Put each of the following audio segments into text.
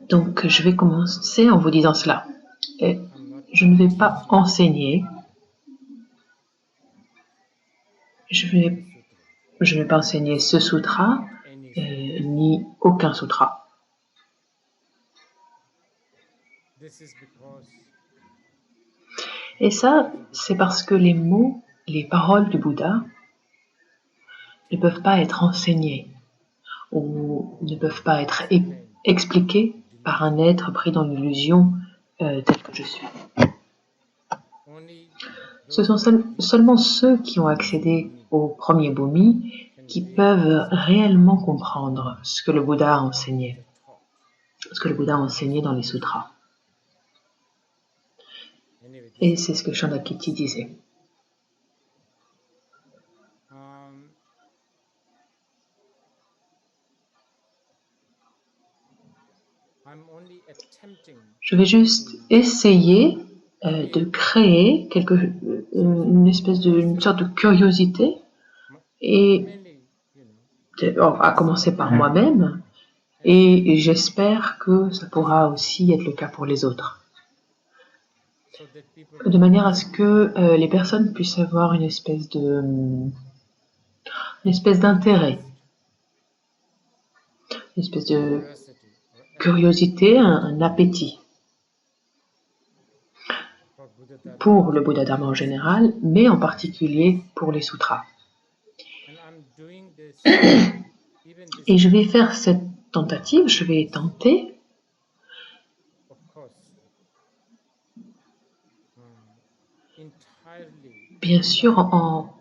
Donc, je vais commencer en vous disant cela. Je ne vais pas enseigner. Je ne vais pas enseigner ce sutra, ni aucun sutra. Et ça, c'est parce que les mots, les paroles du Bouddha ne peuvent pas être enseignées ou ne peuvent pas être expliquées par un être pris dans l'illusion tel que je suis. Ce sont seulement ceux qui ont accédé au premier bhumi qui peuvent réellement comprendre ce que le Bouddha a enseigné, dans les sutras. Et c'est ce que Chandrakirti disait. Je vais juste essayer de créer une sorte de curiosité à commencer par moi-même, et j'espère que ça pourra aussi être le cas pour les autres. De manière à ce que les personnes puissent avoir une espèce d'intérêt, une espèce de curiosité, un appétit pour le Bouddha Dharma en général, mais en particulier pour les sutras. Et je vais faire cette tentative, je vais tenter bien sûr en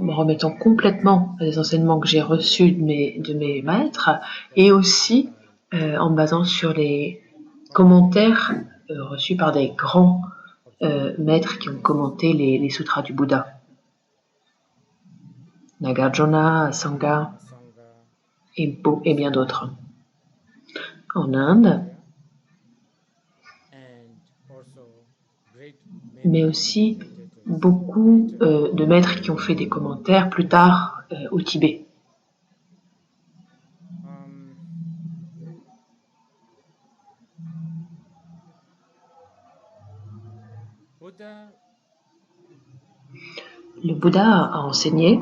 me remettant complètement à des enseignements que j'ai reçus de mes maîtres, et aussi en me basant sur les commentaires reçus par des grands maîtres qui ont commenté les sutras du Bouddha. Nagarjuna, Sangha et bien d'autres. En Inde, mais aussi beaucoup de maîtres qui ont fait des commentaires plus tard au Tibet. Le Bouddha a enseigné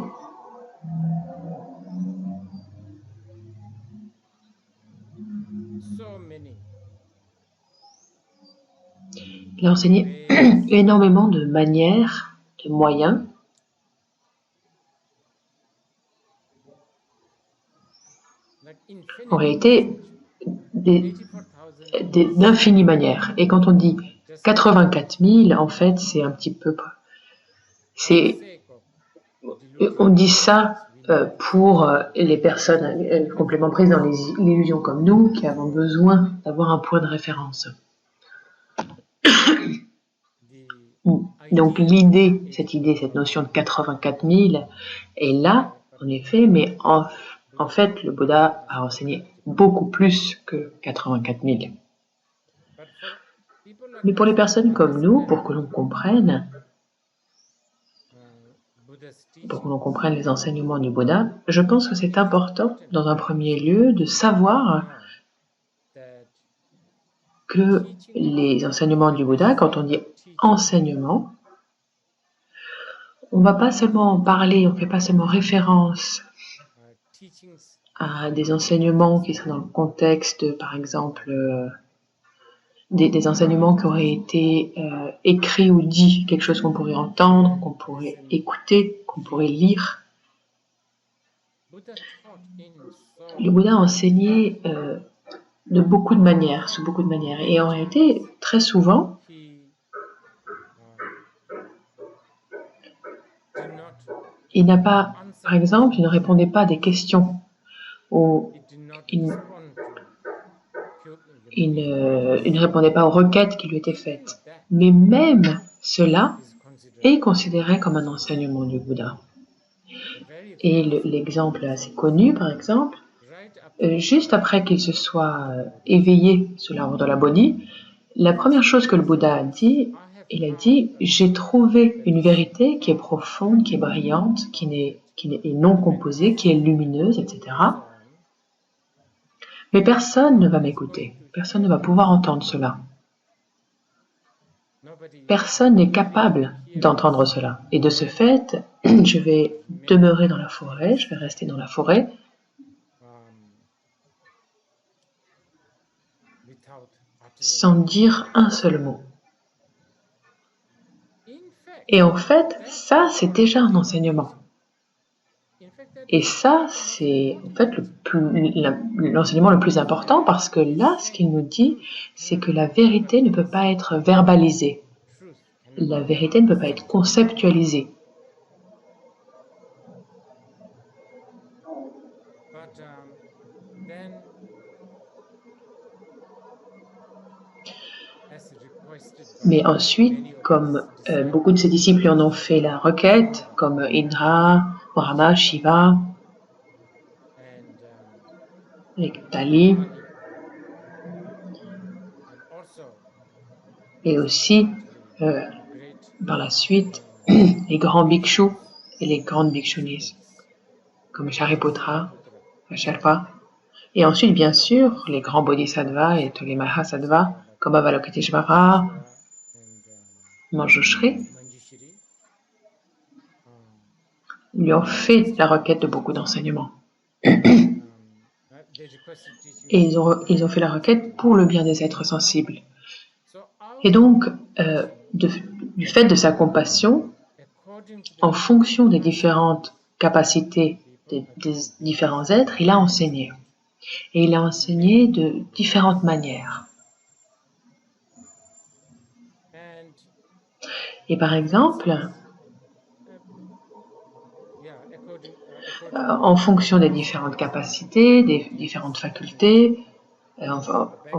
il a enseigné énormément de manières, de moyens en réalité d'infinies manières. Et quand on dit 84 000, en fait, c'est un petit peu... on dit ça pour les personnes complètement prises dans l'illusion comme nous, qui avons besoin d'avoir un point de référence. Donc cette notion de 84 000 est là, en effet, mais en fait, le Bouddha a enseigné beaucoup plus que 84 000. Mais pour les personnes comme nous, pour que l'on comprenne les enseignements du Bouddha, je pense que c'est important, dans un premier lieu, de savoir que les enseignements du Bouddha, quand on dit enseignement, on ne va pas seulement en parler, on ne fait pas seulement référence à des enseignements qui sont dans le contexte, par exemple, des enseignements qui auraient été écrits ou dits, quelque chose qu'on pourrait entendre, qu'on pourrait écouter, qu'on pourrait lire. Le Bouddha a enseigné de beaucoup de manières, sous beaucoup de manières. Et en réalité, très souvent, il ne répondait pas à des questions, ou il ne répondait pas aux requêtes qui lui étaient faites. Mais même cela est considéré comme un enseignement du Bouddha. Et l'exemple assez connu, par exemple, juste après qu'il se soit éveillé sous l'arbre de la Bodhi, la première chose que le Bouddha a dit, Il a dit « J'ai trouvé une vérité qui est profonde, qui est brillante, qui est non composée, qui est lumineuse, etc. Mais personne ne va m'écouter, personne ne va pouvoir entendre cela. Personne n'est capable d'entendre cela. Et de ce fait, je vais demeurer dans la forêt, je vais rester dans la forêt, sans dire un seul mot. » Et en fait, ça, c'est déjà un enseignement. Et ça, c'est en fait l'enseignement le plus important parce que là, ce qu'il nous dit, c'est que la vérité ne peut pas être verbalisée. La vérité ne peut pas être conceptualisée. Mais ensuite, comme beaucoup de ses disciples en ont fait la requête, comme Indra, Brahma, Shiva, les Kali, et aussi par la suite les grands bhikshus et les grandes bhikshunis, comme Shariputra, Sherpa, et ensuite bien sûr les grands bodhisattvas et tous les mahasattvas, comme Avalokiteshvara, Manjushri, lui ont fait la requête de beaucoup d'enseignements. Et ils ont fait la requête pour le bien des êtres sensibles. Et donc, du fait de sa compassion, en fonction des différentes capacités des différents êtres, il a enseigné. Et il a enseigné de différentes manières. Et par exemple, en fonction des différentes capacités, des différentes facultés, en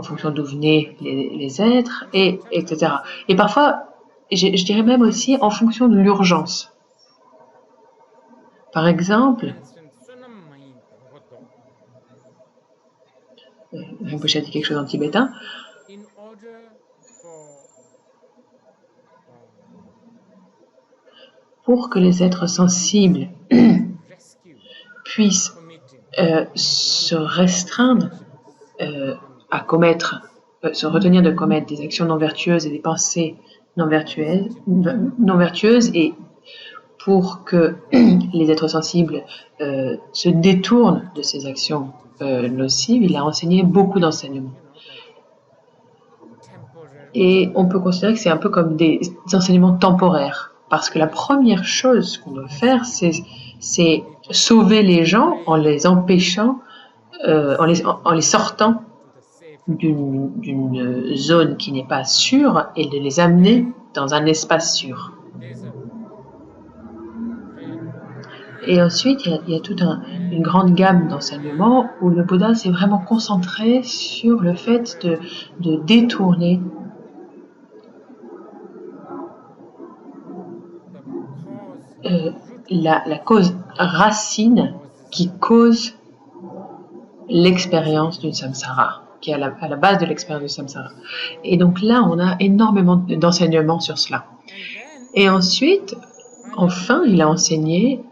fonction d'où venaient les êtres, etc. Et parfois, je dirais même aussi en fonction de l'urgence. Par exemple, Rinpoche a dit quelque chose en tibétain. Pour que les êtres sensibles puissent se restreindre à commettre, se retenir de commettre des actions non vertueuses et des pensées non vertueuses, et pour que les êtres sensibles se détournent de ces actions nocives, il a enseigné beaucoup d'enseignements. Et on peut considérer que c'est un peu comme des enseignements temporaires, parce que la première chose qu'on doit faire, c'est sauver les gens en les empêchant, en les sortant d'une zone qui n'est pas sûre et de les amener dans un espace sûr. Et ensuite, il y a toute une grande gamme d'enseignements où le Bouddha s'est vraiment concentré sur le fait de détourner la cause racine qui cause l'expérience du samsara, qui est à la base de l'expérience du samsara. Et donc là, on a énormément d'enseignements sur cela. Et ensuite, enfin, il a enseigné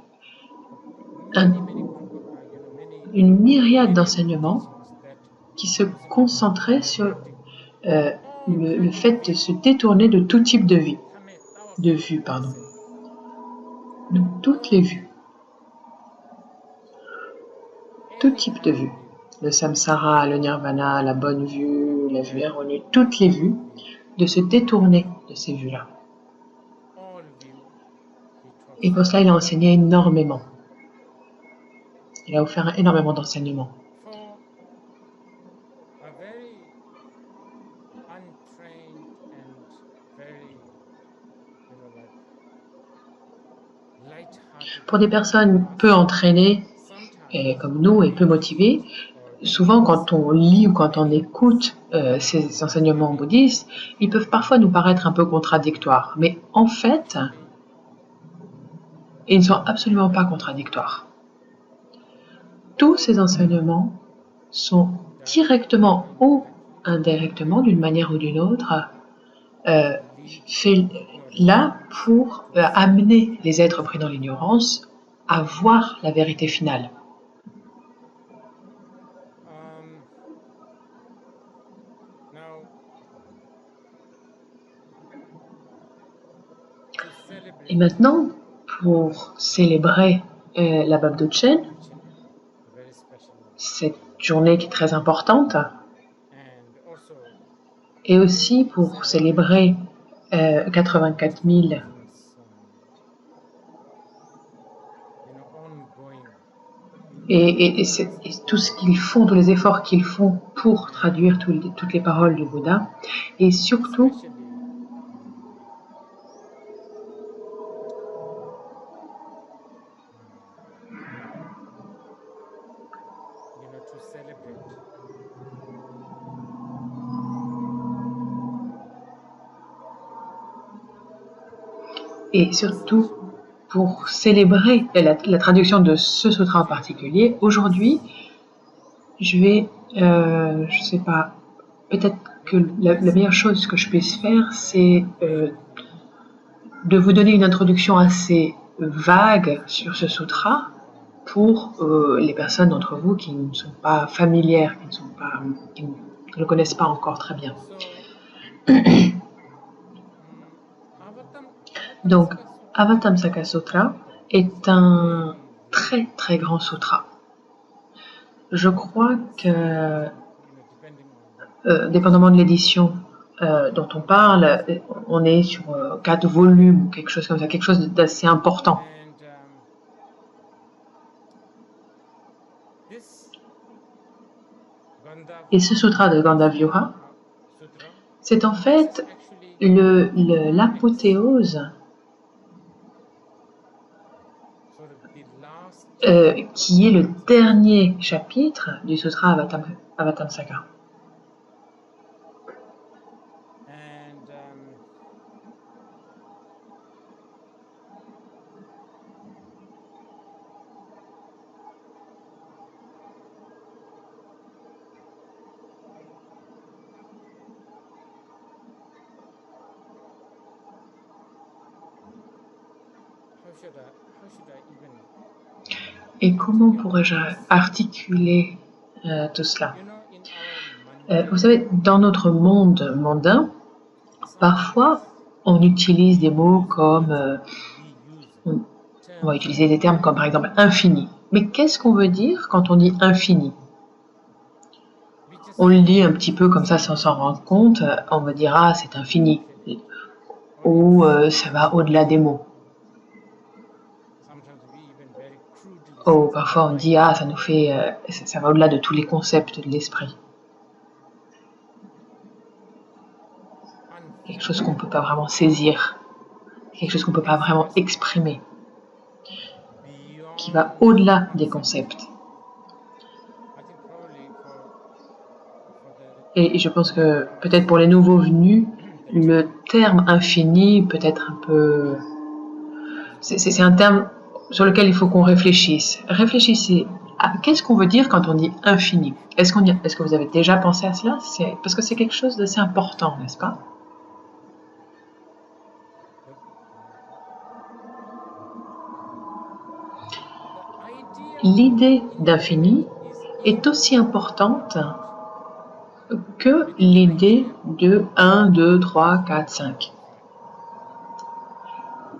une myriade d'enseignements qui se concentraient sur le fait de se détourner de tout type de vue. Donc, toutes les vues. Tout type de vue. Le samsara, le nirvana, la bonne vue, la vue erronée, toutes les vues, de se détourner de ces vues-là. Et pour cela, il a enseigné énormément. Il a offert énormément d'enseignements. Pour des personnes peu entraînées, comme nous, et peu motivées, souvent quand on lit ou quand on écoute ces enseignements bouddhistes, ils peuvent parfois nous paraître un peu contradictoires. Mais en fait, ils ne sont absolument pas contradictoires. Tous ces enseignements sont directement ou indirectement, d'une manière ou d'une autre, fait là pour amener les êtres pris dans l'ignorance à voir la vérité finale. Et maintenant, pour célébrer la Babdochen, cette journée qui est très importante, et aussi pour célébrer 84 000 et tout ce qu'ils font, tous les efforts qu'ils font pour traduire toutes les paroles du Bouddha, et surtout pour célébrer la traduction de ce sutra en particulier. Aujourd'hui, je vais, je sais pas, peut-être que la meilleure chose que je puisse faire, c'est de vous donner une introduction assez vague sur ce sutra pour les personnes d'entre vous qui ne sont pas familières, qui ne le connaissent pas encore très bien. Donc, Avatamsaka Sutra est un très très grand sutra. Je crois que, dépendamment de l'édition dont on parle, on est sur 4 volumes, quelque chose comme ça, quelque chose d'assez important. Et ce sutra de Gandavyuha, c'est en fait l'apothéose qui est le dernier chapitre du sutra Avatamsaka. Et comment pourrais-je articuler tout cela? Vous savez, dans notre monde mondain, parfois on utilise des mots comme, on va utiliser des termes comme par exemple infini. Mais qu'est-ce qu'on veut dire quand on dit infini? On le dit un petit peu comme ça sans s'en rendre compte, on va dire ah c'est infini, ou ça va au-delà des mots. Ou parfois on dit ah ça va au-delà de tous les concepts de l'esprit. Quelque chose qu'on ne peut pas vraiment saisir, quelque chose qu'on ne peut pas vraiment exprimer, qui va au-delà des concepts. Et je pense que peut-être pour les nouveaux venus, le terme infini peut être un peu... C'est un terme sur lequel il faut qu'on réfléchisse. Réfléchissez à qu'est-ce qu'on veut dire quand on dit infini. Est-ce que vous avez déjà pensé à cela? Parce que c'est quelque chose d'assez important, n'est-ce pas? L'idée d'infini est aussi importante que l'idée de 1, 2, 3, 4, 5.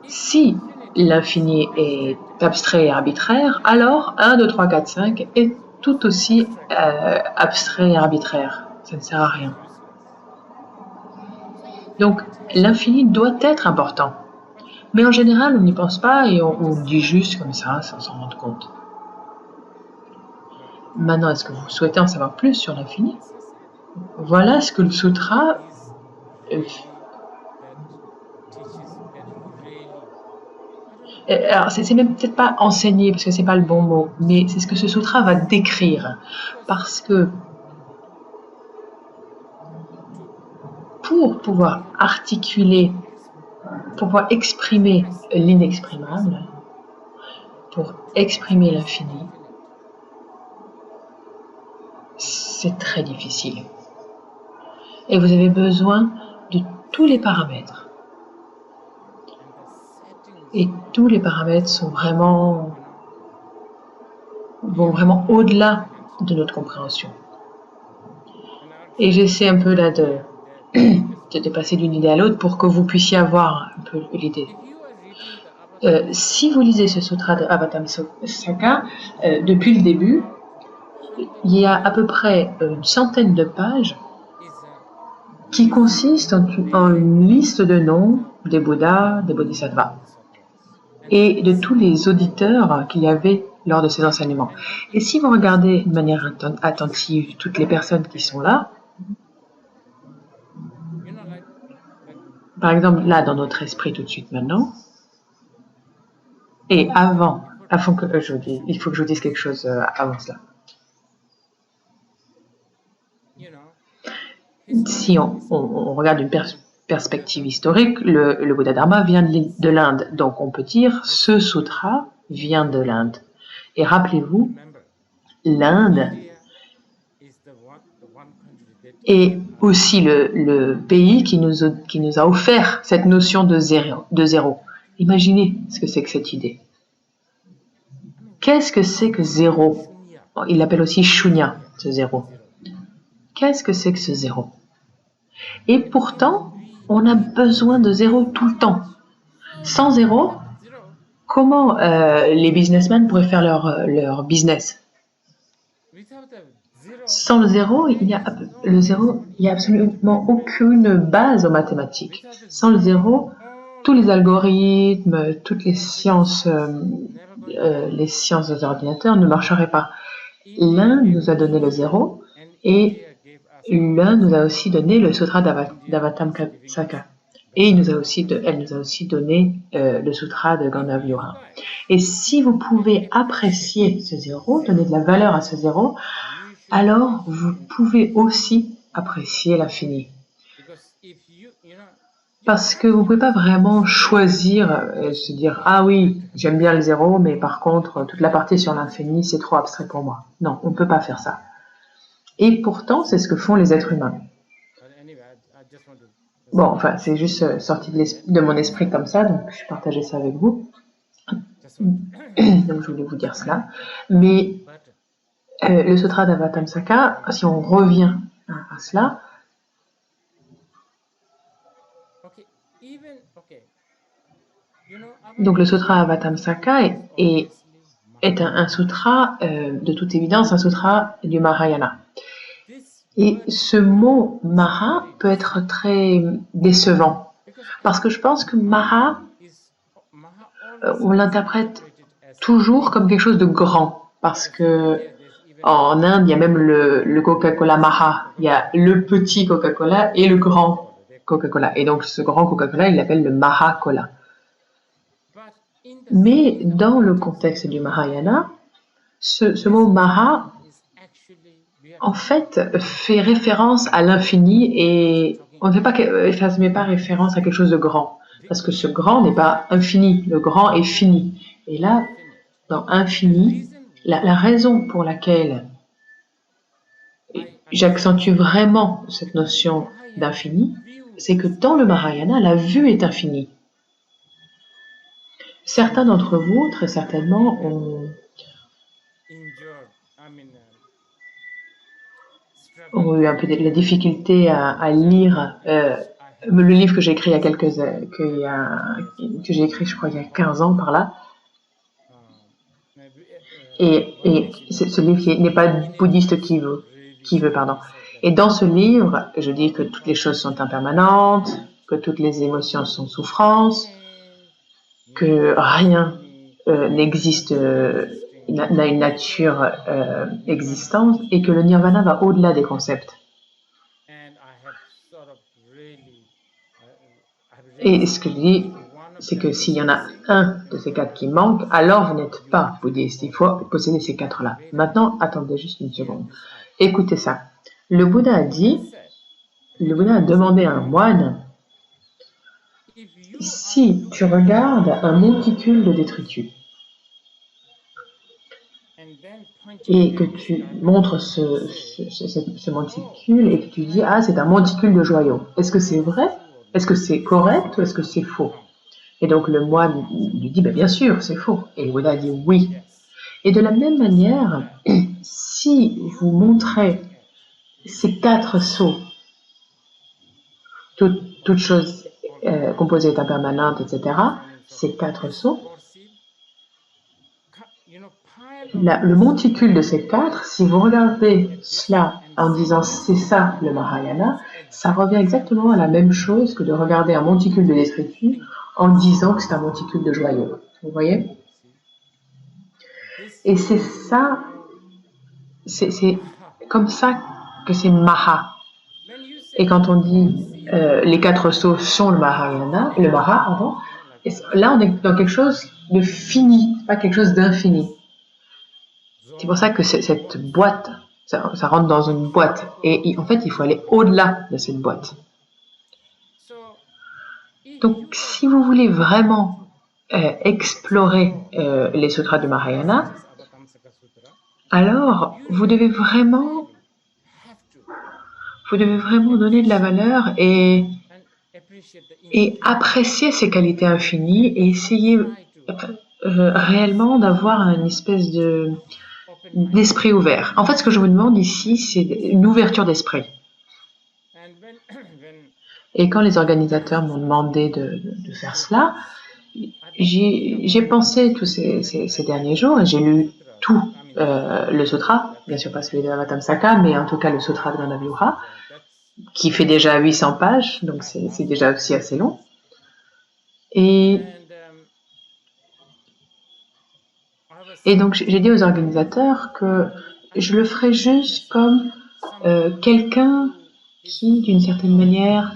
Si l'infini est abstrait et arbitraire, alors 1, 2, 3, 4, 5 est tout aussi abstrait et arbitraire. Ça ne sert à rien. Donc l'infini doit être important. Mais en général, on n'y pense pas et on dit juste comme ça, sans s'en rendre compte. Maintenant, est-ce que vous souhaitez en savoir plus sur l'infini? Voilà ce que le sutra alors c'est même peut-être pas enseigner parce que c'est pas le bon mot, mais c'est ce que ce sutra va décrire. Parce que pour pouvoir articuler, pour pouvoir exprimer l'inexprimable, pour exprimer l'infini, c'est très difficile. Et vous avez besoin de tous les paramètres. Et tous les paramètres vont vraiment au-delà de notre compréhension. Et j'essaie un peu là de passer d'une idée à l'autre pour que vous puissiez avoir un peu l'idée. Si vous lisez ce sutra de Avatamsaka, depuis le début, il y a à peu près une centaine de pages qui consistent en une liste de noms des Bouddhas, des Bodhisattvas et de tous les auditeurs qu'il y avait lors de ces enseignements. Et si vous regardez de manière attentive toutes les personnes qui sont là, par exemple là dans notre esprit tout de suite maintenant, et avant que je dise, il faut que je vous dise quelque chose avant cela. Si on regarde une perspective historique, le Bouddha Dharma vient de l'Inde. Donc on peut dire ce sutra vient de l'Inde. Et rappelez-vous, l'Inde est aussi le pays qui nous a offert cette notion de zéro. Imaginez ce que c'est que cette idée. Qu'est-ce que c'est que zéro? Il l'appelle aussi shunya, ce zéro. Qu'est-ce que c'est que ce zéro? Et pourtant, on a besoin de zéro tout le temps. Sans zéro, comment les businessmen pourraient faire leur business? Sans le zéro, il n'y a absolument aucune base aux mathématiques. Sans le zéro, tous les algorithmes, toutes les sciences des ordinateurs ne marcheraient pas. L'un nous a donné le zéro et l'un nous a aussi donné le sutra d'Avatamsaka. Et elle nous a aussi donné le sutra de Gandhavyuha. Et si vous pouvez apprécier ce zéro, donner de la valeur à ce zéro, alors vous pouvez aussi apprécier l'infini. Parce que vous ne pouvez pas vraiment choisir et se dire « Ah oui, j'aime bien le zéro, mais par contre, toute la partie sur l'infini, c'est trop abstrait pour moi. » Non, on ne peut pas faire ça. Et pourtant, c'est ce que font les êtres humains. Bon, enfin, c'est juste sorti de mon esprit comme ça, donc je partageais ça avec vous. Donc je voulais vous dire cela. Mais le sutra d'Avatamsaka, si on revient à cela, donc le sutra Avatamsaka est un sutra, de toute évidence, un sutra du Mahayana. Et ce mot Maha peut être très décevant, parce que je pense que Maha, on l'interprète toujours comme quelque chose de grand, parce que en Inde, il y a même le Coca-Cola Maha, il y a le petit Coca-Cola et le grand Coca-Cola. Et donc ce grand Coca-Cola, il l'appelle le Maha-Cola. Mais dans le contexte du Mahayana, ce mot Maha, en fait, fait référence à l'infini et ça ne met pas référence à quelque chose de grand. Parce que ce grand n'est pas infini, le grand est fini. Et là, dans infini, la raison pour laquelle j'accentue vraiment cette notion d'infini, c'est que dans le Mahayana, la vue est infinie. Certains d'entre vous, très certainement, ont eu un peu de la difficulté à lire le livre que j'ai écrit que j'ai écrit, je crois, il y a 15 ans par là. Et ce livre qui n'est pas bouddhiste qui veut. Et dans ce livre, je dis que toutes les choses sont impermanentes, que toutes les émotions sont souffrances, que rien n'existe, n'a une nature existante, et que le nirvana va au-delà des concepts. Et ce que je dis, c'est que s'il y en a un de ces quatre qui manque, alors vous n'êtes pas bouddhiste. Il faut posséder ces quatre-là. Maintenant, attendez juste une seconde. Écoutez ça. Le Bouddha a demandé à un moine, si tu regardes un monticule de détritus et que tu montres ce monticule et que tu dis « Ah, c'est un monticule de joyaux », est-ce que c'est vrai? Est-ce que c'est correct ou est-ce que c'est faux? Et donc le moine lui dit, bien sûr, c'est faux. Et le Bouddha dit oui. Et de la même manière, si vous montrez ces 4 sceaux, toute chose composée est impermanente, etc., ces 4 sceaux, le monticule de ces 4, si vous regardez cela en disant c'est ça le Mahayana, ça revient exactement à la même chose que de regarder un monticule de détritus en disant que c'est un monticule de joyaux. Vous voyez? Et c'est ça, c'est comme ça que c'est Maha. Et quand on dit les 4 sceaux sont le Mahayana, le Maha, pardon, là on est dans quelque chose de fini, pas quelque chose d'infini. C'est pour ça que cette boîte, ça rentre dans une boîte. Et en fait, il faut aller au-delà de cette boîte. Donc, si vous voulez vraiment explorer les sutras du Mahayana, alors vous devez vraiment donner de la valeur et apprécier ces qualités infinies et essayer réellement d'avoir une espèce d'esprit ouvert. En fait, ce que je vous demande ici, c'est une ouverture d'esprit. Et quand les organisateurs m'ont demandé de faire cela, j'ai pensé tous ces derniers jours et j'ai lu tout le sutra, bien sûr pas celui de Avatamsaka, mais en tout cas le sutra de Gandhavyuha, qui fait déjà 800 pages, donc c'est déjà aussi assez long. Et donc j'ai dit aux organisateurs que je le ferais juste comme quelqu'un qui, d'une certaine manière,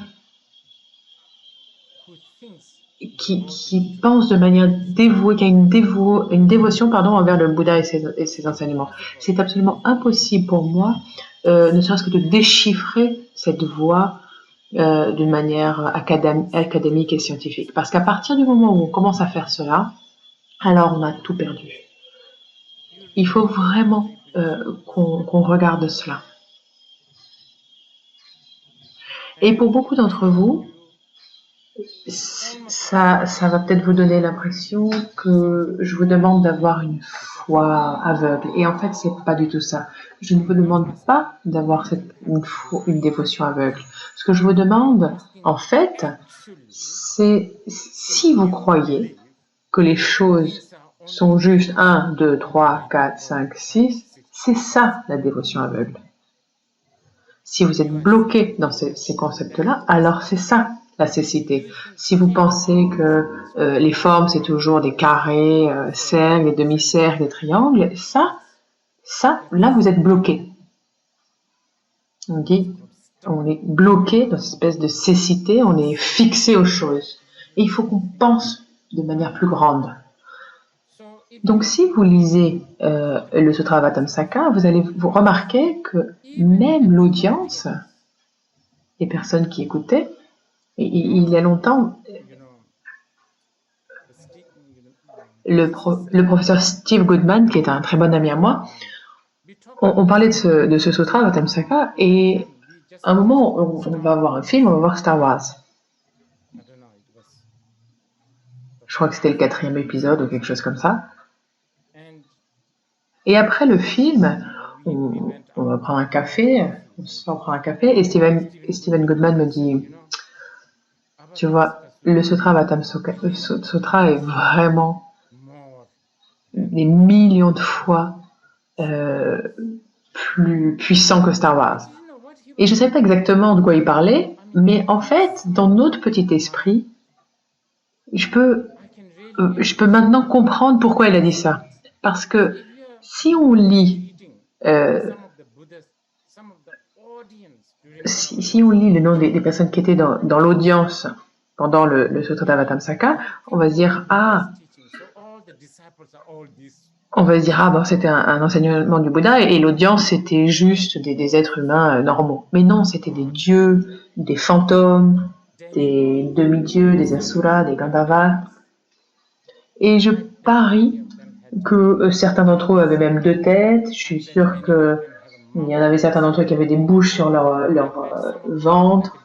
qui pense de manière dévouée, qui a une dévotion envers le Bouddha et ses enseignements. C'est absolument impossible pour moi, ne serait-ce que de déchiffrer cette voie d'une manière académique et scientifique. Parce qu'à partir du moment où on commence à faire cela, alors on a tout perdu. Il faut vraiment qu'on regarde cela. Et pour beaucoup d'entre vous, ça va peut-être vous donner l'impression que je vous demande d'avoir une foi aveugle. Et en fait, c'est pas du tout ça. Je ne vous demande pas d'avoir une dévotion aveugle. Ce que je vous demande, en fait, c'est si vous croyez que les choses sont juste 1, 2, 3, 4, 5, 6, c'est ça la dévotion aveugle. Si vous êtes bloqué dans ces concepts-là, alors c'est ça la cécité. Si vous pensez que les formes c'est toujours des carrés, cercles, des demi-cercles, des triangles, là vous êtes bloqué. On est bloqué dans cette espèce de cécité, on est fixé aux choses. Et il faut qu'on pense de manière plus grande. Donc si vous lisez le Sutra Avatamsaka, vous allez vous remarquer que même l'audience, les personnes qui écoutaient, il y a longtemps, le professeur Steve Goodman, qui est un très bon ami à moi, on parlait de ce sutra, Avatamsaka, et à un moment, on va voir un film, on va voir Star Wars. Je crois que c'était le 4e épisode ou quelque chose comme ça. Et après le film, on va prendre un café, on prend un café, et Steven Goodman me dit, tu vois, le Sutra Avatamsaka est vraiment des millions de fois plus puissant que Star Wars. Et je ne savais pas exactement de quoi il parlait, mais en fait, dans notre petit esprit, je peux maintenant comprendre pourquoi il a dit ça. Parce que si on lit si on lit le nom des personnes qui étaient dans l'audience pendant le Sutra d'Avatamsaka, on va se dire bon, c'était un enseignement du Bouddha et l'audience c'était juste des êtres humains normaux. Mais non, c'était des dieux, des fantômes, des demi-dieux, des asuras, des gandharvas. Et je parie que certains d'entre eux avaient même 2 têtes. Je suis sûre qu'il y en avait certains d'entre eux qui avaient des bouches sur leur ventre.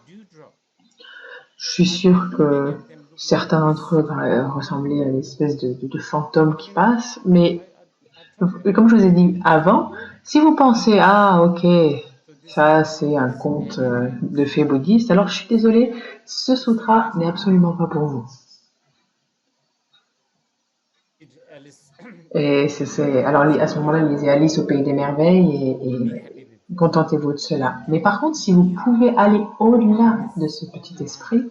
Je suis sûre que Certains d'entre eux ressemblaient à une espèce de fantôme qui passe, mais comme je vous ai dit avant, si vous pensez ah ok ça c'est un conte de fées bouddhiste, alors je suis désolée, ce sutra n'est absolument pas pour vous. Et alors à ce moment-là, lisez Alice au pays des merveilles et contentez-vous de cela. Mais par contre, si vous pouvez aller au-delà de ce petit esprit,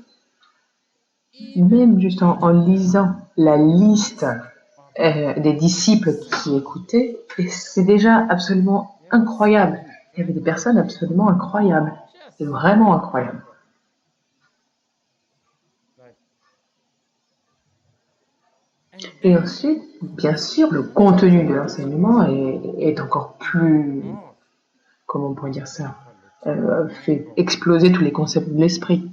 même juste en lisant la liste des disciples qui écoutaient, et c'est déjà absolument incroyable. Il y avait des personnes absolument incroyables, c'est vraiment incroyable. Et ensuite, bien sûr, le contenu de l'enseignement est encore plus, comment on pourrait dire ça, fait exploser tous les concepts de l'esprit.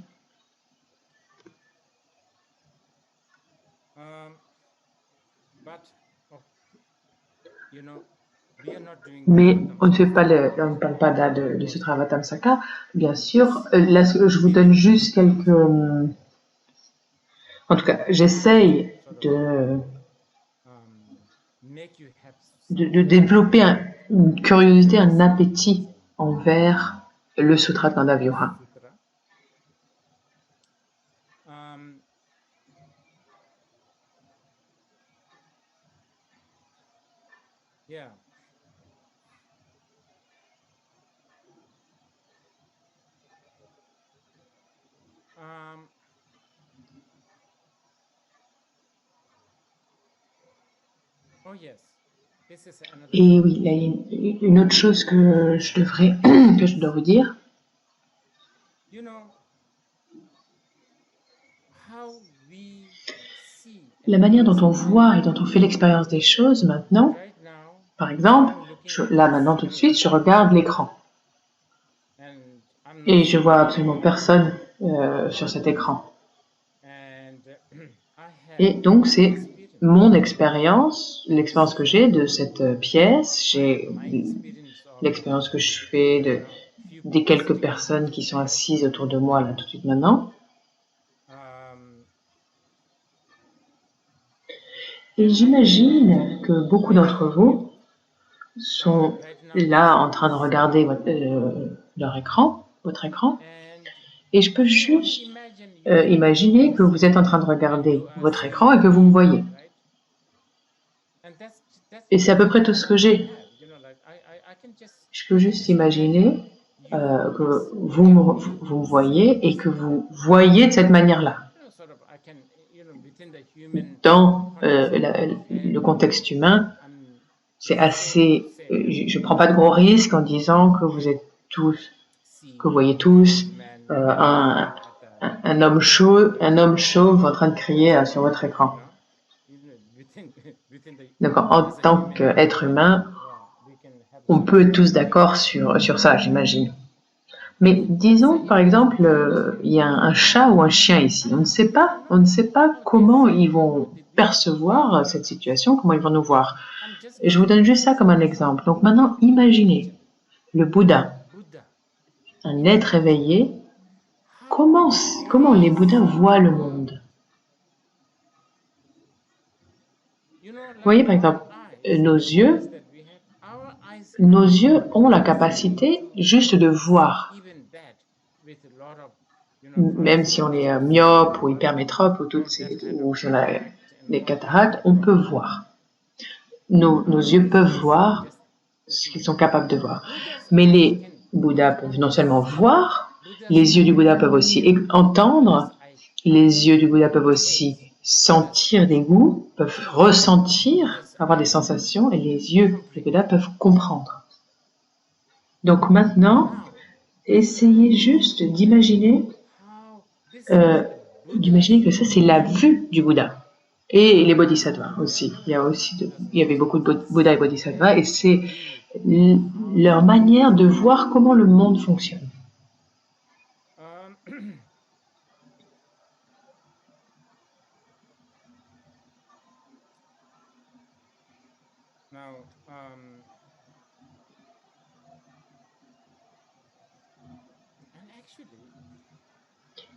Mais on ne parle pas là de Sutra Vatamsaka, bien sûr. Là, je vous donne juste quelques. En tout cas, j'essaye de développer une curiosité, un appétit envers le Sutra de Gandavyuha. Et oui, il y a une autre chose que je dois vous dire. La manière dont on voit et dont on fait l'expérience des choses maintenant, par exemple, là maintenant tout de suite, je regarde l'écran. Et je vois absolument personne sur cet écran. Et donc c'est mon expérience, l'expérience que j'ai de cette pièce, j'ai l'expérience que je fais des quelques personnes qui sont assises autour de moi là tout de suite maintenant. Et j'imagine que beaucoup d'entre vous sont là en train de regarder leur écran, votre écran, et je peux juste imaginer que vous êtes en train de regarder votre écran et que vous me voyez. Et c'est à peu près tout ce que j'ai. Je peux juste imaginer que vous me voyez et que vous voyez de cette manière-là. Dans le contexte humain, c'est assez. Je ne prends pas de gros risques en disant que vous êtes tous, que vous voyez tous un homme chauve en train de crier sur votre écran. Donc, en tant qu'être humain, on peut être tous d'accord sur ça, j'imagine. Mais disons, par exemple, il y a un chat ou un chien ici. On ne sait pas comment ils vont percevoir cette situation, comment ils vont nous voir. Et je vous donne juste ça comme un exemple. Donc maintenant, imaginez le Bouddha, un être éveillé. Comment les Bouddhas voient le monde? Vous voyez, par exemple, nos yeux ont la capacité juste de voir. Même si on est myope ou hypermétrope ou si on a des cataractes, on peut voir. Nos yeux peuvent voir ce qu'ils sont capables de voir. Mais les Bouddhas peuvent non seulement voir, les yeux du Bouddha peuvent aussi entendre, les yeux du Bouddha peuvent aussi sentir des goûts, peuvent ressentir, avoir des sensations, et les yeux du Bouddha peuvent comprendre. Donc maintenant, essayez juste d'imaginer que ça c'est la vue du Bouddha. Et les bodhisattvas aussi. Il y avait beaucoup de Bouddha et bodhisattvas, et c'est leur manière de voir comment le monde fonctionne.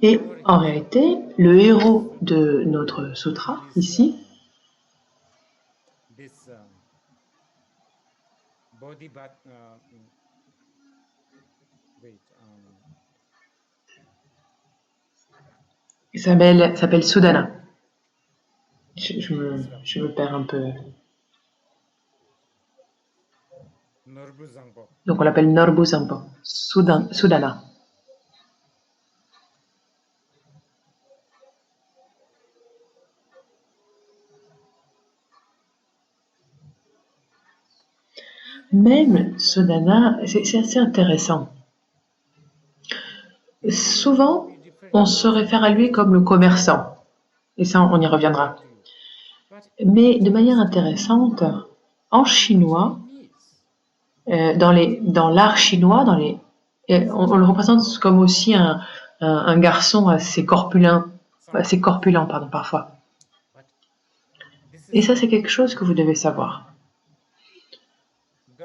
Et en réalité, le héros de notre sutra, ici, il s'appelle Sudana. Je me perds un peu. Donc on l'appelle Norbu Zampo, Sudana. Même Sudana, c'est assez intéressant. Souvent, on se réfère à lui comme le commerçant, et ça, on y reviendra. Mais de manière intéressante, en chinois, dans l'art chinois, on le représente comme aussi un garçon assez corpulent, pardon, parfois. Et ça, c'est quelque chose que vous devez savoir.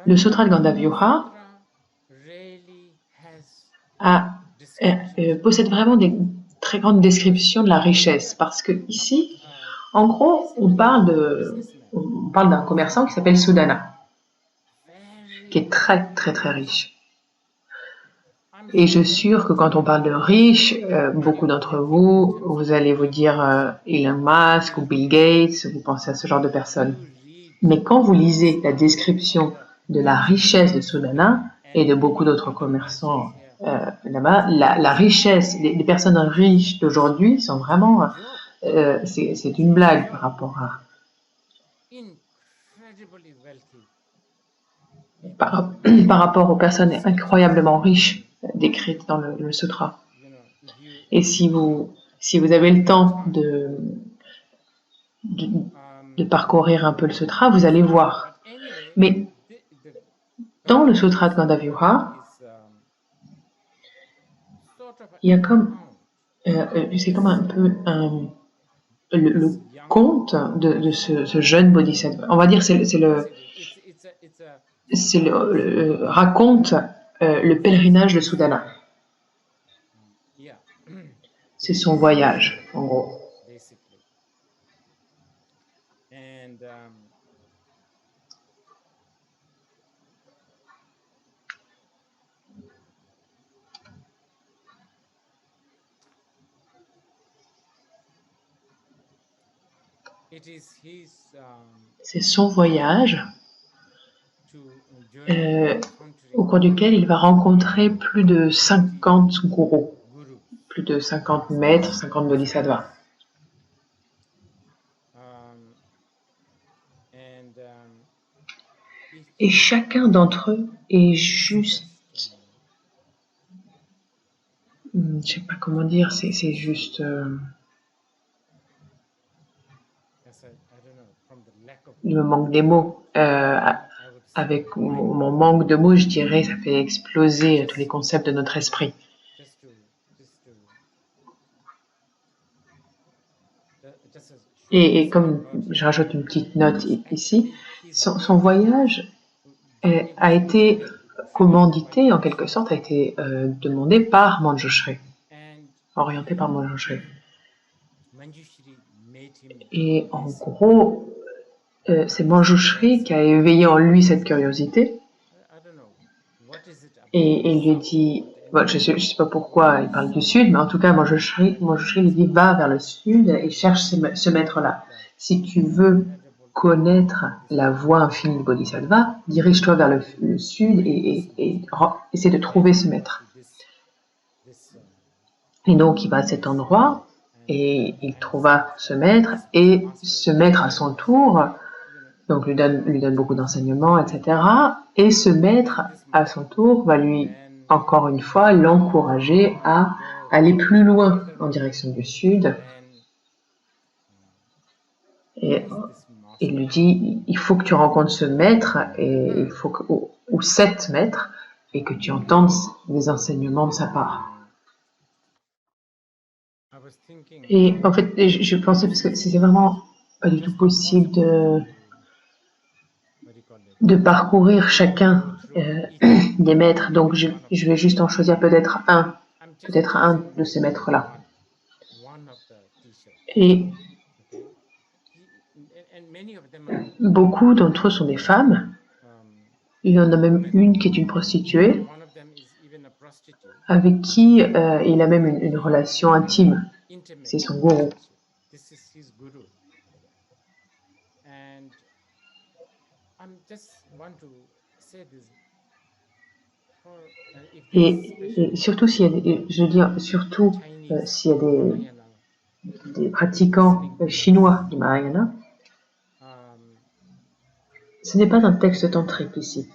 Le Sutra de Gandavyuha possède vraiment des très grandes descriptions de la richesse, parce que ici, en gros, on parle d'un commerçant qui s'appelle Sudana, qui est très très très riche. Et je suis sûre que quand on parle de riche, beaucoup d'entre vous, vous allez vous dire Elon Musk ou Bill Gates, vous pensez à ce genre de personnes. Mais quand vous lisez la description de la richesse de Sudana et de beaucoup d'autres commerçants là-bas, la richesse, les personnes riches d'aujourd'hui sont vraiment, c'est une blague par rapport aux personnes incroyablement riches décrites dans le sutra. Et si vous avez le temps de parcourir un peu le sutra, vous allez voir. Mais dans le sutra de Gandavyuha, il y a c'est comme un peu le conte de ce jeune bodhisattva. On va dire raconte le pèlerinage de Sudana. C'est son voyage, en gros. C'est son voyage au cours duquel il va rencontrer plus de 50 gourous, plus de 50 maîtres, 50 bodhisattvas. Et chacun d'entre eux est juste... je ne sais pas comment dire, c'est juste... il me manque des mots. Avec mon manque de mots, je dirais, ça fait exploser tous les concepts de notre esprit. Et comme je rajoute une petite note ici, son voyage a été commandité, en quelque sorte, a été demandé par Manjushri, orienté par Manjushri. Et en gros, c'est Manjushri qui a éveillé en lui cette curiosité. Et il lui dit, bon, je ne sais pas pourquoi il parle du sud, mais en tout cas, Manjushri lui dit, va vers le sud et cherche ce maître-là. Si tu veux connaître la voie infinie du Bodhisattva, dirige-toi vers le sud et essaie de trouver ce maître. Et donc, il va à cet endroit et il trouva ce maître, et ce maître à son tour, donc lui donne beaucoup d'enseignements, etc. Et ce maître, à son tour, va lui, encore une fois, l'encourager à aller plus loin en direction du sud. Et il lui dit, il faut que tu rencontres ce maître, et il faut ou cet maître, et que tu entendes des enseignements de sa part. Et en fait, je pensais, parce que c'était vraiment pas du tout possible de parcourir chacun des maîtres, donc je vais juste en choisir peut-être un de ces maîtres-là. Et beaucoup d'entre eux sont des femmes. Il y en a même une qui est une prostituée, avec qui il a même une relation intime. C'est son gourou. Et surtout s'il y a je veux dire, surtout s'il y a des pratiquants chinois du Mahayana, ce n'est pas un texte tantrique ici.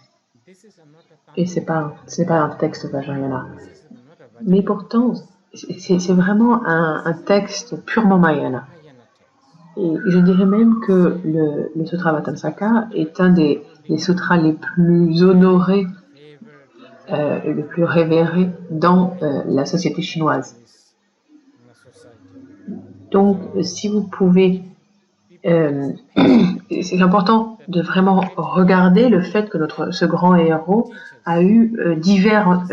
Et ce n'est pas un texte Vajrayana. Mais pourtant, c'est vraiment un texte purement Mahayana. Et je dirais même que le Sutra Vatamsaka est un des sutras les plus honorés, le plus révéré dans la société chinoise. Donc, si vous pouvez, c'est important de vraiment regarder le fait que ce grand héros a eu divers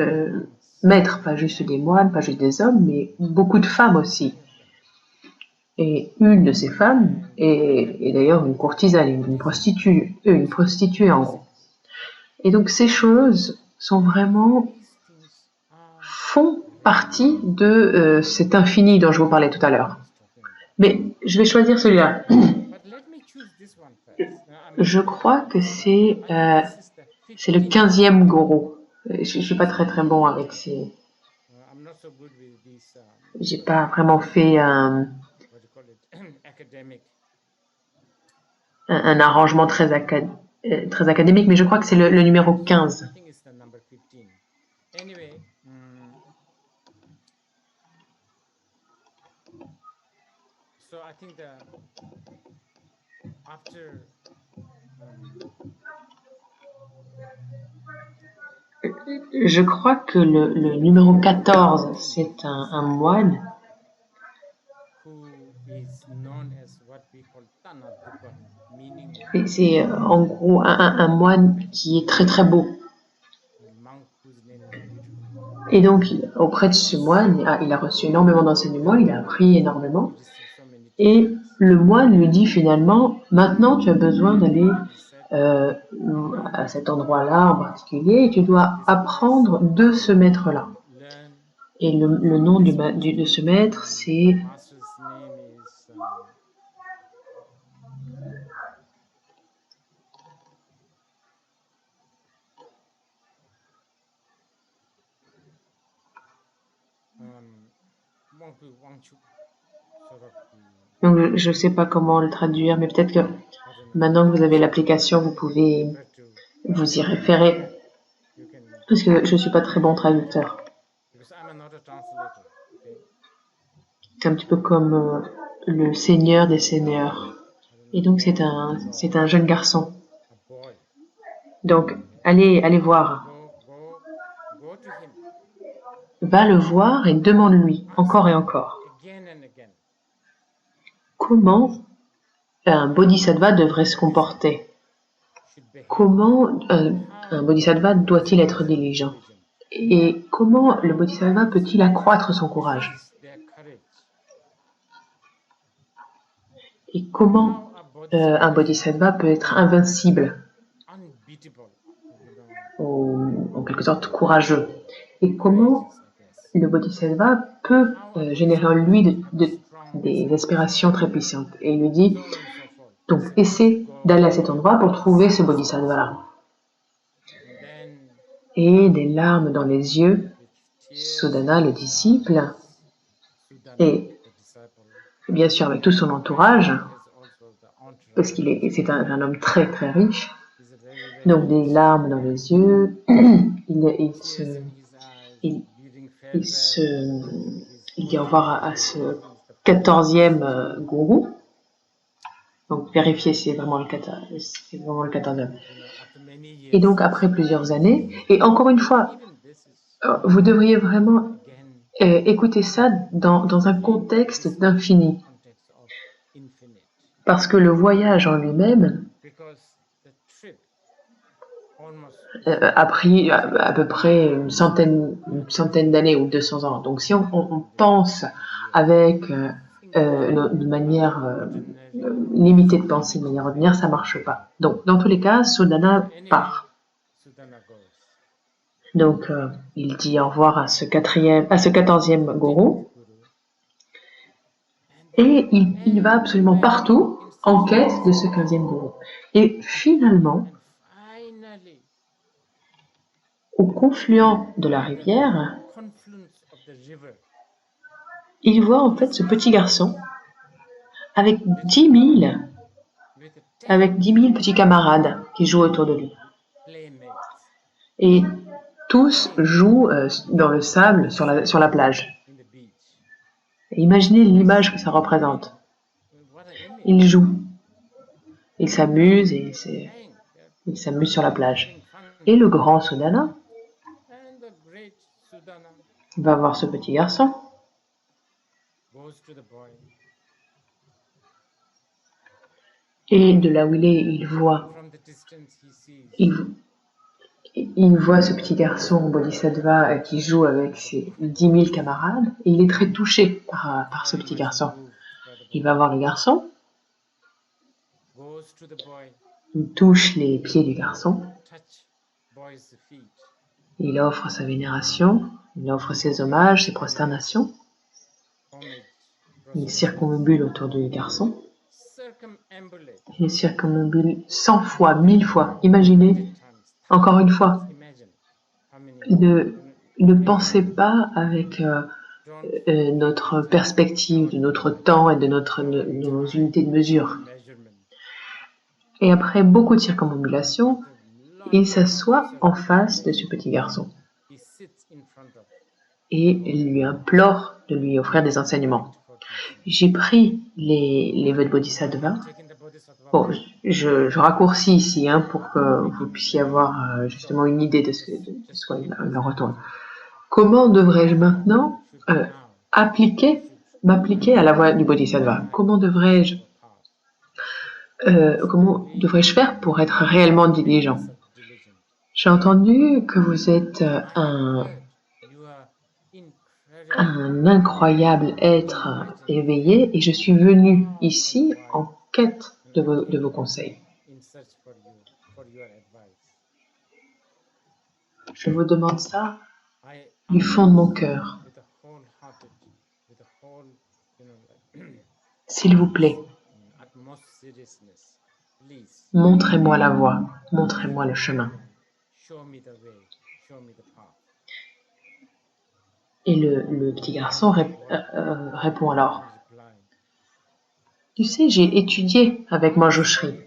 maîtres, pas juste des moines, pas juste des hommes, mais beaucoup de femmes aussi. Et une de ces femmes est d'ailleurs une courtisane, une prostituée en gros. Et donc ces choses font partie de cet infini dont je vous parlais tout à l'heure. Mais je vais choisir celui-là. Je crois que c'est le 15e gourou. Je ne suis pas très très bon avec ces... J'ai pas vraiment fait un arrangement très académique, mais je crois que c'est le numéro 15. Je crois que le numéro 14, c'est un moine et c'est en gros un moine qui est très très beau. Et donc, auprès de ce moine, il a reçu énormément d'enseignements, il a appris énormément. Et le moine lui dit finalement, maintenant tu as besoin d'aller à cet endroit-là en particulier et tu dois apprendre de ce maître-là. Et le nom de ce maître, c'est... Donc, je ne sais pas comment le traduire, mais peut-être que maintenant que vous avez l'application, vous pouvez vous y référer. Parce que je ne suis pas très bon traducteur. C'est un petit peu comme le seigneur des seigneurs. Et donc, c'est un jeune garçon. Donc, allez voir. Va le voir et demande-lui, encore et encore. Comment un bodhisattva devrait se comporter? Comment un bodhisattva doit-il être diligent? Et comment le bodhisattva peut-il accroître son courage? Et comment un bodhisattva peut être invincible, ou en quelque sorte courageux? Et comment le bodhisattva peut générer en lui des aspirations très puissantes? Et il lui dit, donc essaie d'aller à cet endroit pour trouver ce bodhisattva-là. Et des larmes dans les yeux, Sudana, le disciple, et bien sûr avec tout son entourage, parce c'est un homme très très riche, donc des larmes dans les yeux, il dit au revoir à ce 14e gourou. Donc vérifiez si c'est vraiment le 14e. Et donc après plusieurs années, et encore une fois, vous devriez vraiment écouter ça dans un contexte d'infini. Parce que le voyage en lui-même a pris à peu près une centaine d'années ou 200 ans. Donc si on pense avec de manière limitée de penser, de manière ordinaire, ça marche pas. Donc, dans tous les cas, Sudana part. Donc, il dit au revoir à ce 14e gourou, et il va absolument partout en quête de ce 15e gourou. Et finalement, au confluent de la rivière, il voit en fait ce petit garçon avec 10 000 petits camarades qui jouent autour de lui. Et tous jouent dans le sable sur la plage. Et imaginez l'image que ça représente. Ils jouent, ils s'amusent et ils s'amusent sur la plage. Et le grand Sudana va voir ce petit garçon. Et de là où il est, il voit ce petit garçon Bodhisattva qui joue avec ses 10 000 camarades, et il est très touché par ce petit garçon. Il va voir le garçon, il touche les pieds du garçon, il offre sa vénération, il offre ses hommages, ses prosternations, il circumambule autour du garçon, il circumambule 100 fois, 1000 fois. Imaginez, encore une fois, ne pensez pas avec notre perspective, de notre temps et de nos unités de mesure. Et après beaucoup de circumambulation, il s'assoit en face de ce petit garçon et lui implore de lui offrir des enseignements. J'ai pris les vœux de Bodhisattva. Bon, je raccourcis ici pour que vous puissiez avoir justement une idée de ce qu'il en retourne. Comment devrais-je maintenant m'appliquer à la voie du Bodhisattva? Comment devrais-je faire pour être réellement diligent? J'ai entendu que vous êtes un incroyable être éveillé, et je suis venu ici en quête de vos conseils. Je vous demande ça du fond de mon cœur. S'il vous plaît, montrez-moi la voie, montrez-moi le chemin. Et le petit garçon répond alors: tu sais, j'ai étudié avec Manjushri.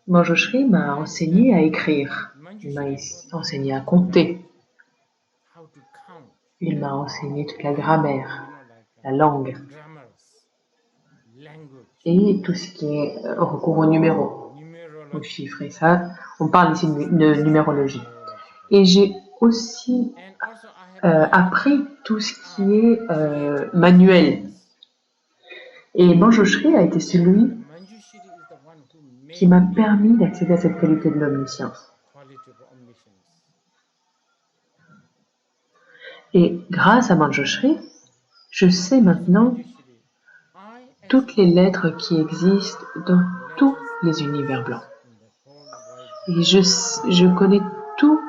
Manjushri m'a enseigné à écrire, il m'a enseigné à compter, il m'a enseigné toute la grammaire, la langue, et tout ce qui est recours aux numéros, aux chiffres. Et ça, on parle ici de numérologie. Et j'ai aussi appris tout ce qui est manuel. Et Manjushri a été celui qui m'a permis d'accéder à cette qualité de l'omniscience. Et grâce à Manjushri, je sais maintenant toutes les lettres qui existent dans tous les univers blancs. Et je connais tous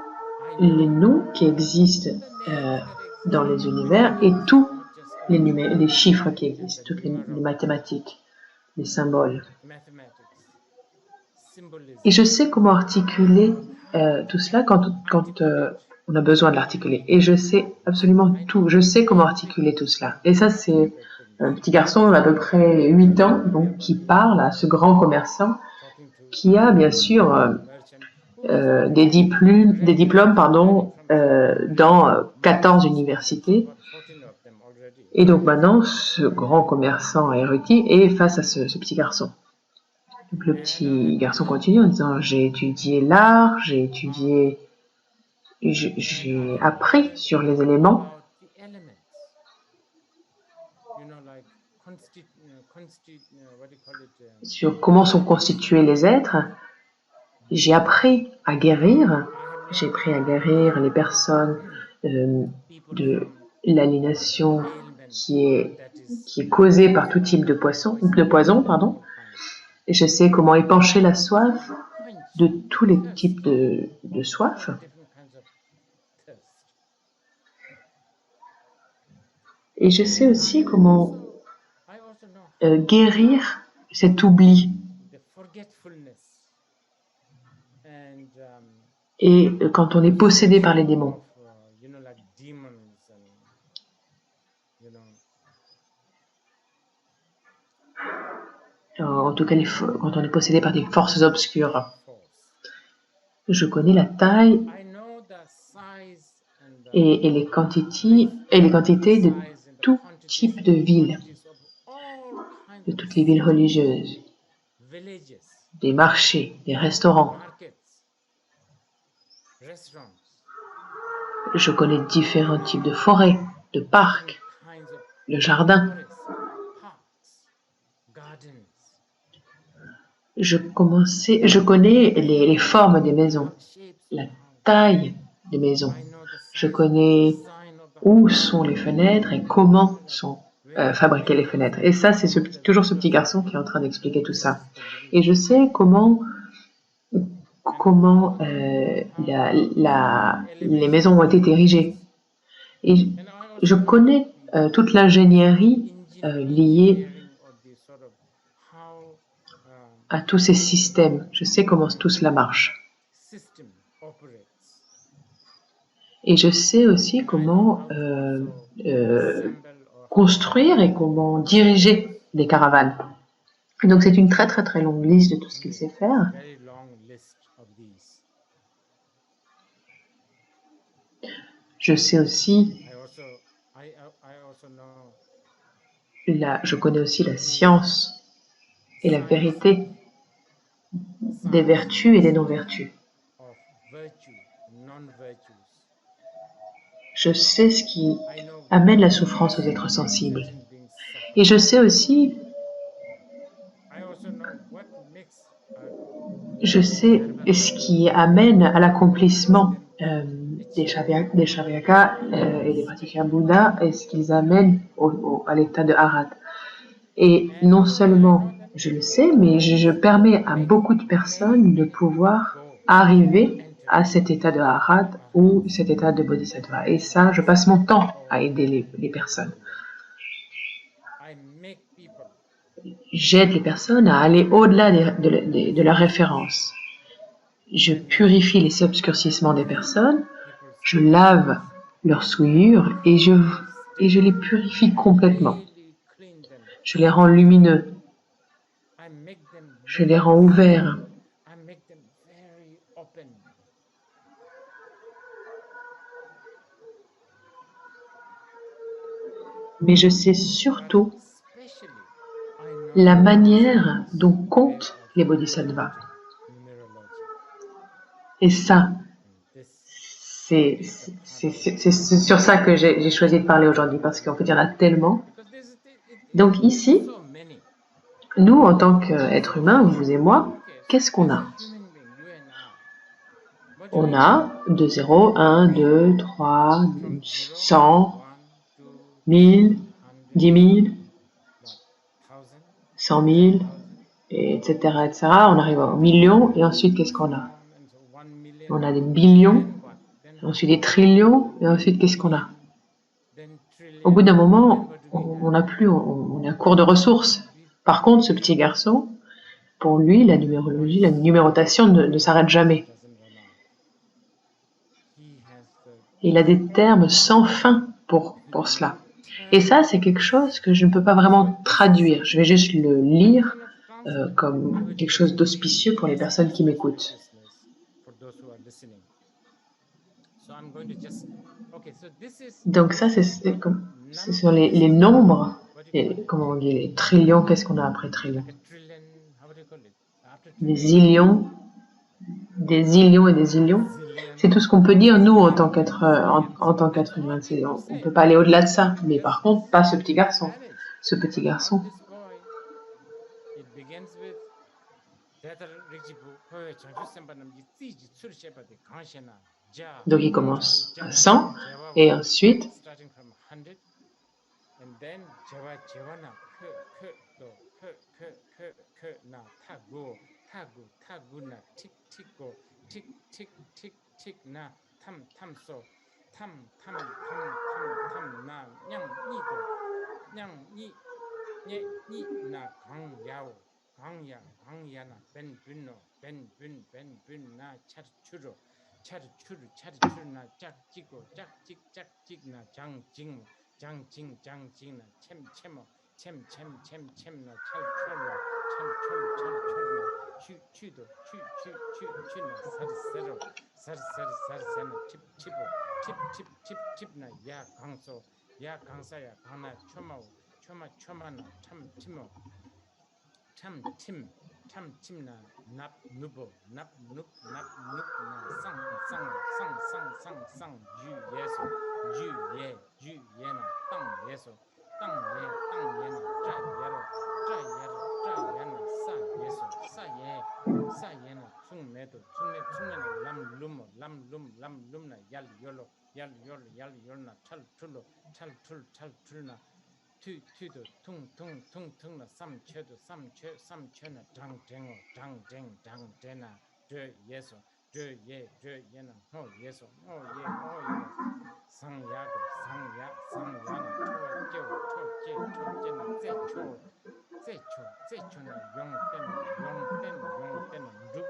les noms qui existent dans les univers et tous les chiffres qui existent, toutes les mathématiques, les symboles. Et je sais comment articuler tout cela quand on a besoin de l'articuler. Et je sais absolument tout. Je sais comment articuler tout cela. Et ça, c'est un petit garçon d'à peu près 8 ans, donc, qui parle à ce grand commerçant qui a bien sûr des diplômes dans 14 universités. Et donc maintenant, ce grand commerçant érudit est face à ce petit garçon. Donc le petit garçon continue en disant: j'ai étudié l'art, j'ai appris sur les éléments, sur comment sont constitués les êtres. J'ai appris à guérir les personnes de l'aliénation qui est causé par tout type de poison, pardon. Et je sais comment épancher la soif de tous les types de soif. Et je sais aussi comment guérir cet oubli. Et quand on est possédé par les démons. En tout cas, quand on est possédé par des forces obscures. Je connais la taille et les quantités de tout type de villes, de toutes les villes religieuses, des marchés, des restaurants. Je connais différents types de forêts, de parcs, de jardins. Je connais les formes des maisons, la taille des maisons. Je connais où sont les fenêtres et comment sont fabriquées les fenêtres. Et ça, c'est toujours ce petit garçon qui est en train d'expliquer tout ça. Et je sais comment les maisons ont été érigées. Et je connais toute l'ingénierie liée à tous ces systèmes. Je sais comment tout cela marche. Et je sais aussi comment construire et comment diriger des caravanes. Donc c'est une très très très longue liste de tout ce qu'il sait faire. Je sais aussi, je connais aussi la science et la vérité des vertus et des non-vertus. Je sais ce qui amène la souffrance aux êtres sensibles. Et je sais aussi, ce qui amène à l'accomplissement des Shavyaka et des pratiquants Bouddha et ce qu'ils amènent à l'état de Arhat. Et non seulement je le sais, mais je permets à beaucoup de personnes de pouvoir arriver à cet état de Arhat ou cet état de Bodhisattva. Et ça, je passe mon temps à aider les personnes. J'aide les personnes à aller au-delà de leur référence. Je purifie les obscurcissements des personnes, je lave leurs souillures et je les purifie complètement. Je les rends lumineux. Je les rends ouverts. Mais je sais surtout la manière dont comptent les bodhisattvas. Et ça, c'est sur ça que j'ai choisi de parler aujourd'hui, parce qu'en fait, il y en a tellement. Donc ici, nous, en tant qu'êtres humains, vous et moi, qu'est-ce qu'on a? On a de 0, 1, 2, 3, 100, 1000, 10 000, 100 000, etc., etc. On arrive aux millions, et ensuite, qu'est-ce qu'on a? On a des billions, ensuite des trillions, et ensuite, qu'est-ce qu'on a? Au bout d'un moment, on n'a plus, on est à court de ressources. Par contre, ce petit garçon, pour lui, la numérologie, la numérotation ne s'arrête jamais. Il a des termes sans fin pour cela. Et ça, c'est quelque chose que je ne peux pas vraiment traduire. Je vais juste le lire comme quelque chose d'auspicieux pour les personnes qui m'écoutent. Donc ça, ce sont les nombres, comment on dit, les trillions, qu'est-ce qu'on a après trillions? Des zillions et des zillions. C'est tout ce qu'on peut dire, nous, en tant qu'être humain. On ne peut pas aller au-delà de ça. Mais par contre, pas ce petit garçon. Ce petit garçon. Donc il commence à 100, et ensuite, and then Javana na tagu na tick na tam so tam na nyang ni na gang ya na ben na churu na jak jik na jing na chem na chal na chu na sar na chip na ya gangsa ya gana choma na tam tim na nap nubo nap nup na sang ju ye na tang ye na dra na sa ye na tung me na lam lum na yal yolo na chal na tu tung na sam che na dang deng na de ye na ho yeso na sang ya na cho na na yong ten na duk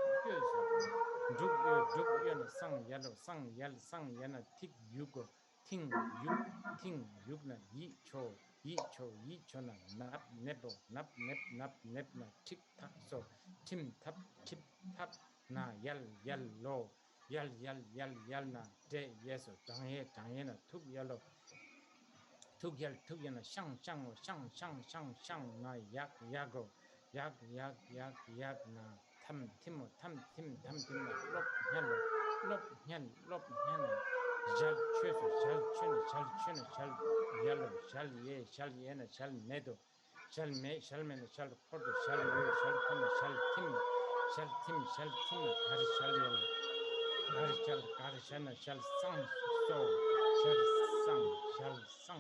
yo na sang ya na tik yugo ting yuk na yi cho na nap na tik tak so tim tap na yal lo yal na de yeso dang ye na tuk ya na shang na yago na tim na lop na shal ye na shal medo shal me na shal kordo shal kon na shal tim na gar shal na shal sang so shal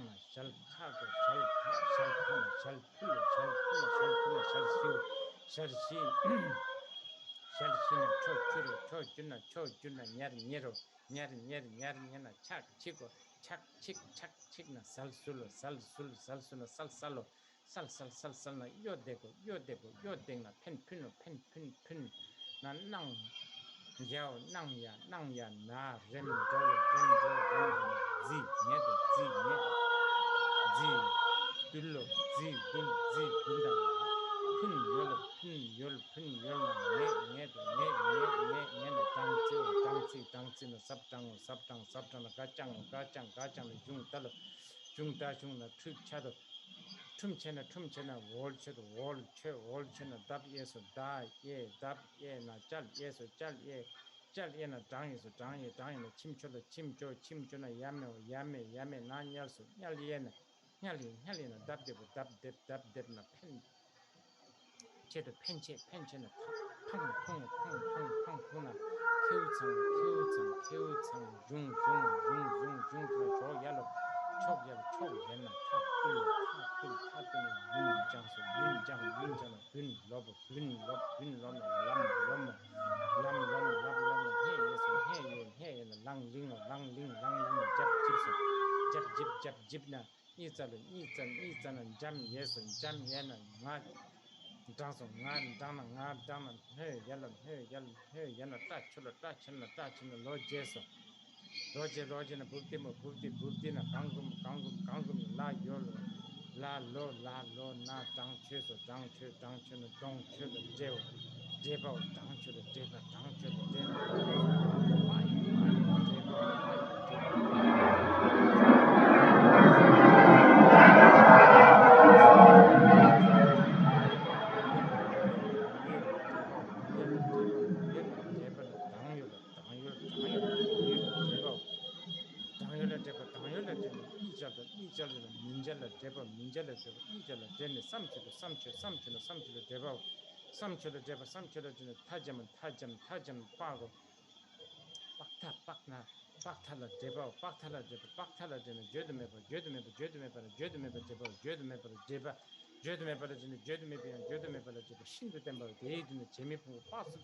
na shal kago shal ka na shal pul na shal siu shal shi na cho chuna nyar na chak chik na sal na yo deng na pen na nang ya na rem do na zi dul na pin yol na na dang na sap na ga chang na jung na tum na wol che na dab ye na chal ye na dang na chim cho na yame na nyal ye na dab na pen che na pang na kyu chang jung na chok yen na ta tul na yun jang na dun lob na lam he na lang ling na jap jip na i na jam ye na nga dang na he yal na ta chula lo je na bukti na kangum la lo na dang che na dong che la deba dang che la de na minjala deba ijala dene samchula deba tajam pago Pakna, Paktala Jeba, Paktala Jeba, Paktala Jena, Jodmepa, Jodmepa, Jodmepa, Jodmepa Jeba, Jodmepa Jeba, Jodmepa Jena, Jodmepa, Jodmepa Jeba, Shindu Temba, Deidin, Jemipu, Pasu,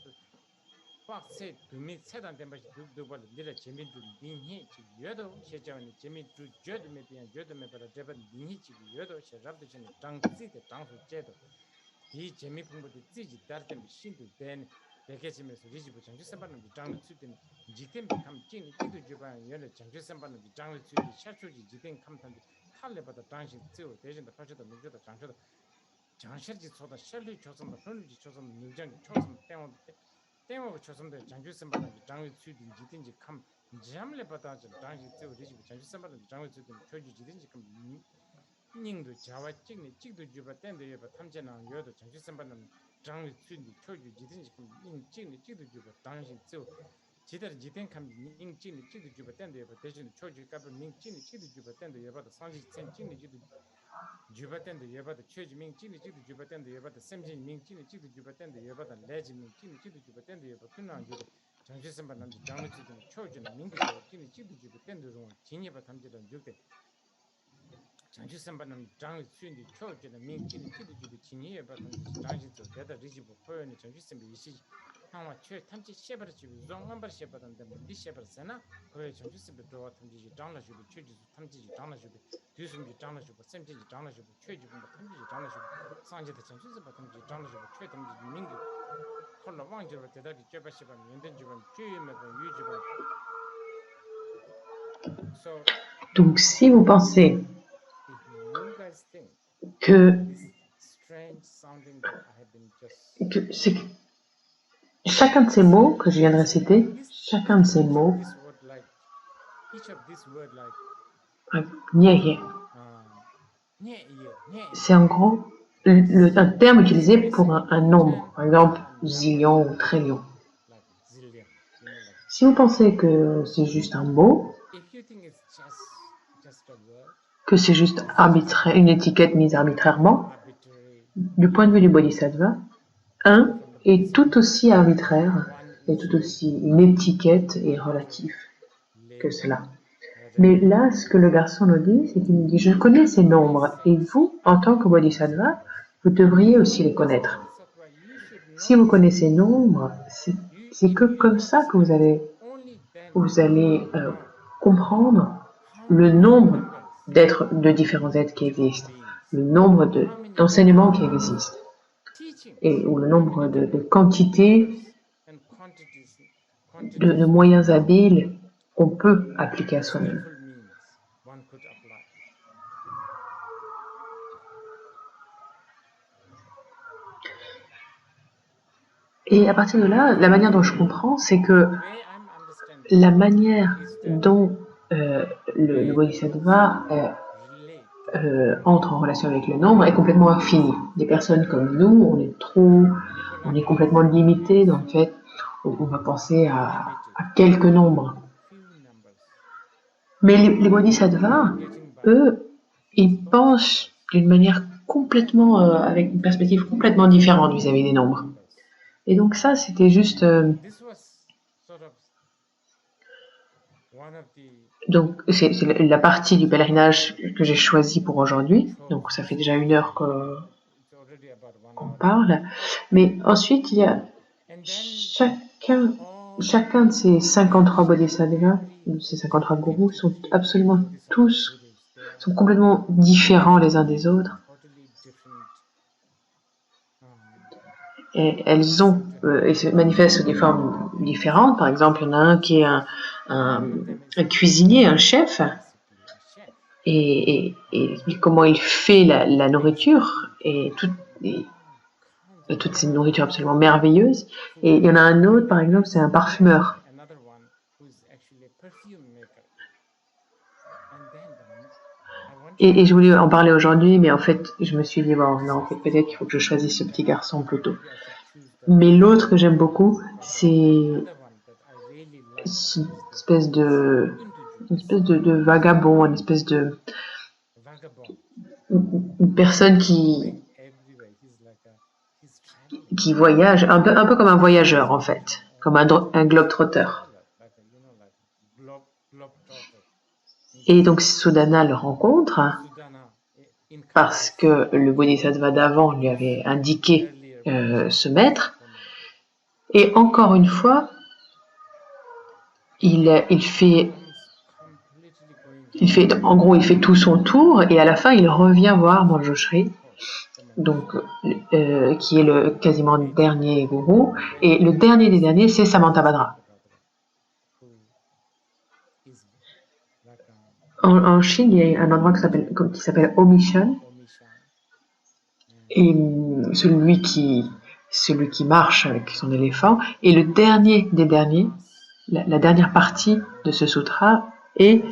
Pakse, to me, Sedan Temba, Dubal, Dilla, Jemitu, Dinhi, Yodo, Shejavan, Jemitu, Jodmepa, and Jodmepa Jeba, Dinhi, Yodo, Sherabdichan, Tangzi, the Tangsu Jedo. 이 재미 풍부도 찌지 다르템 신도 된 대개심에서 리지부 장주 선반은 장르 수된 지템비 감 찐이 찌도 주반 연의 장주 선반은 장르 수디 샤초지 지템 감탄지 탈레바다 당신 찌오 대신도 파셔도 능조도 장셔도 장셔지 소다 셜리 조선도 흘리지 조선 능장 초선 땡어 조선도 장주 선반은 장르 수디 지템지 감 잠레바다 당신 찌오 리지부 장주 선반은 장르 수디 표지 지템지 감 닝도 자와 찍니 찍도 주바 땐도 예바 탐제나 여도 정치 선반은 장위 춘디 초주 지든지 닝 찍니 찍도 주바 당신 저 지들 지된 감 닝 찍니 찍도 주바 땐도 예바 대신 초주 갑을 닝 찍니 찍도 주바 땐도 예바도 상지 sen 찍니 찍도 주바 땐도 예바도 최지 밍 찍니 찍도 주바 땐도 예바도 샘진 밍 찍니 찍도 주바 땐도 예바도 레지 밍 찍니 찍도 주바 땐도 예바 끝난 주도 정치 선반은 장위 찍는 초주는 닝도 찍니 찍도 주바 땐도 좀 진예바 탐제는 주대 장치 선반은 장의 수인이 초주는 민기는 기도주도 진이에 받은 장신도 대다 리지부 포연이 정치 선비 이시 항와 최 탐지 셰버지 종한벌 셰버던데 디 셰버잖아 그래 정치 선비 도 탐지 장라주도 최주 탐지 장라주도 뒤숨지 장라주도 샘지 장라주도 최주분 탐지 장라주도 상제의 정치 선비 탐지 장라주도 최 탐지 민기 콜로 왕주로 대다리 쩨바시바 연den주ban 주임에도 유주ban so Donc si vous pensez que chacun de ces mots que je viens de réciter, chacun de ces mots, c'est en gros un terme utilisé pour un nombre, par exemple zillion ou trillion. Si vous pensez que c'est juste un mot, que c'est juste arbitraire, une étiquette mise arbitrairement, du point de vue du Bodhisattva, un est tout aussi arbitraire et tout aussi une étiquette et relatif que cela. Mais là, ce que le garçon nous dit, c'est qu'il nous dit « Je connais ces nombres et vous, en tant que Bodhisattva, vous devriez aussi les connaître. Si vous connaissez ces nombres, c'est que comme ça que vous allez comprendre le nombre d'êtres, de différents êtres qui existent, le nombre d'enseignements qui existent, ou le nombre de quantités, de moyens habiles qu'on peut appliquer à soi-même. Et à partir de là, la manière dont je comprends, c'est que la manière dont le Bodhisattva entre en relation avec le nombre est complètement infini. Des personnes comme nous, on est complètement limité, donc en fait, on va penser à quelques nombres. Mais les Bodhisattvas, eux, ils pensent d'une manière complètement, avec une perspective complètement différente vis-à-vis des nombres. Et donc ça, c'était juste... Donc, c'est la partie du pèlerinage que j'ai choisie pour aujourd'hui. Donc, ça fait déjà 1 heure qu'on parle. Mais ensuite, il y a chacun de ces 53 bodhisattvas, ces 53 gourous, sont complètement différents les uns des autres. Et ils se manifestent sous des formes différentes. Par exemple, il y en a un qui est un cuisinier, un chef, et comment il fait la nourriture, et toute cette nourriture absolument merveilleuse. Et il y en a un autre, par exemple, c'est un parfumeur. Et je voulais en parler aujourd'hui, mais en fait, je me suis dit, bon, non, peut-être qu'il faut que je choisisse ce petit garçon plutôt. Mais l'autre que j'aime beaucoup, c'est une espèce de vagabond, une espèce de... une personne qui voyage, un peu comme un voyageur, en fait, comme un globe-trotteur. Et donc Sudana le rencontre parce que le bodhisattva d'avant lui avait indiqué ce maître. Et encore une fois, il fait tout son tour et à la fin il revient voir Manjushri, donc qui est le quasiment dernier gourou, et le dernier des derniers c'est Samantabhadra. En Chine, il y a un endroit qui s'appelle Omishan, et celui qui marche avec son éléphant, et le dernier des derniers, la dernière partie de ce sutra est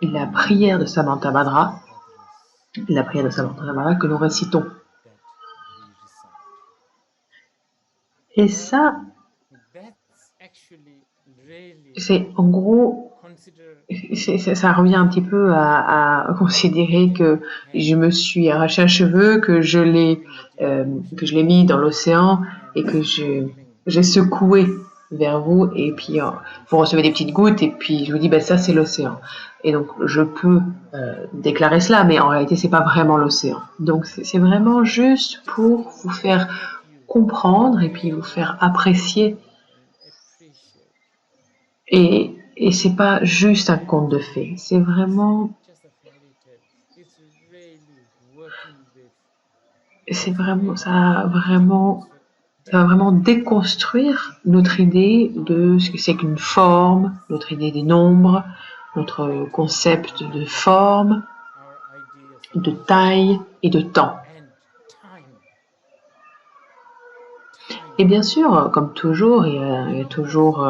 la prière de Samantabhadra, que nous récitons. Et ça, c'est en gros, ça revient un petit peu à considérer que je me suis arraché un cheveu, que je l'ai mis dans l'océan et que j'ai secoué vers vous, et puis vous recevez des petites gouttes, et puis je vous dis ça c'est l'océan. Et donc je peux déclarer cela, mais en réalité c'est pas vraiment l'océan. Donc c'est vraiment juste pour vous faire comprendre et puis vous faire apprécier. Et c'est pas juste un conte de fées, c'est vraiment, ça va vraiment déconstruire notre idée de ce que c'est qu'une forme, notre idée des nombres, notre concept de forme, de taille et de temps. Et bien sûr, comme toujours, il y a toujours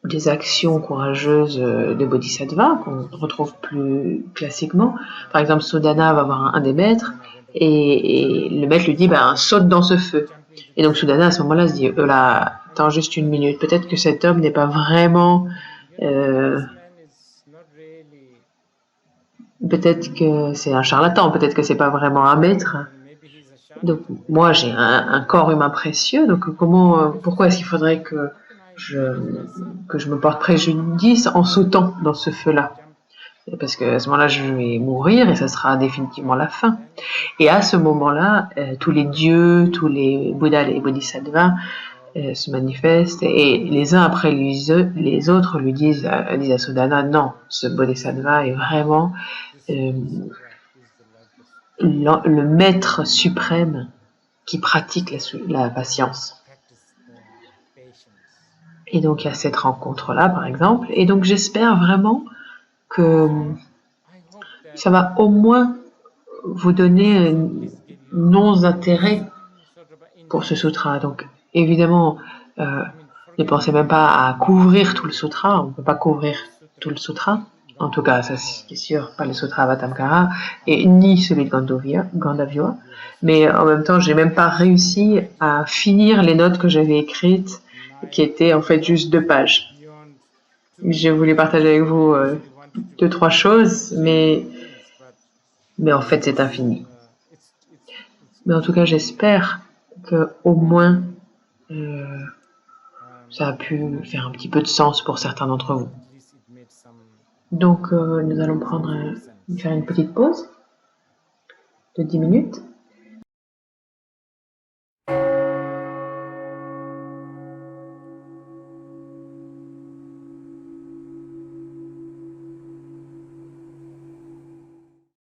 des actions courageuses de bodhisattva qu'on retrouve plus classiquement. Par exemple, Sudana va voir un des maîtres et le maître lui dit saute dans ce feu. Et donc Sudana à ce moment-là se dit là, attends juste une minute, peut-être que cet homme n'est pas vraiment peut-être que c'est un charlatan, peut-être que c'est pas vraiment un maître. Donc moi j'ai un corps humain précieux, donc pourquoi est-ce qu'il faudrait que je me porte préjudice en sautant dans ce feu-là? Parce qu'à ce moment-là, je vais mourir et ça sera définitivement la fin. Et à ce moment-là, tous les dieux, tous les Bouddhas, les Bodhisattvas se manifestent et les uns après les autres lui disent à Sudana, non, ce Bodhisattva est vraiment le maître suprême qui pratique la patience. Et donc il y a cette rencontre-là, par exemple. Et donc j'espère vraiment que ça va au moins vous donner un non-intérêt pour ce sutra. Donc évidemment, ne pensez même pas à couvrir tout le sutra. On ne peut pas couvrir tout le sutra. En tout cas, ça c'est sûr, pas le sutra Avatamkara et ni celui de Gandavyoa. Mais en même temps, j'ai même pas réussi à finir les notes que j'avais écrites, qui étaient en fait juste 2 pages. Je voulais partager avec vous 2-3 choses, mais en fait c'est infini. Mais en tout cas, j'espère que au moins ça a pu faire un petit peu de sens pour certains d'entre vous. Donc nous allons faire une petite pause de 10 minutes.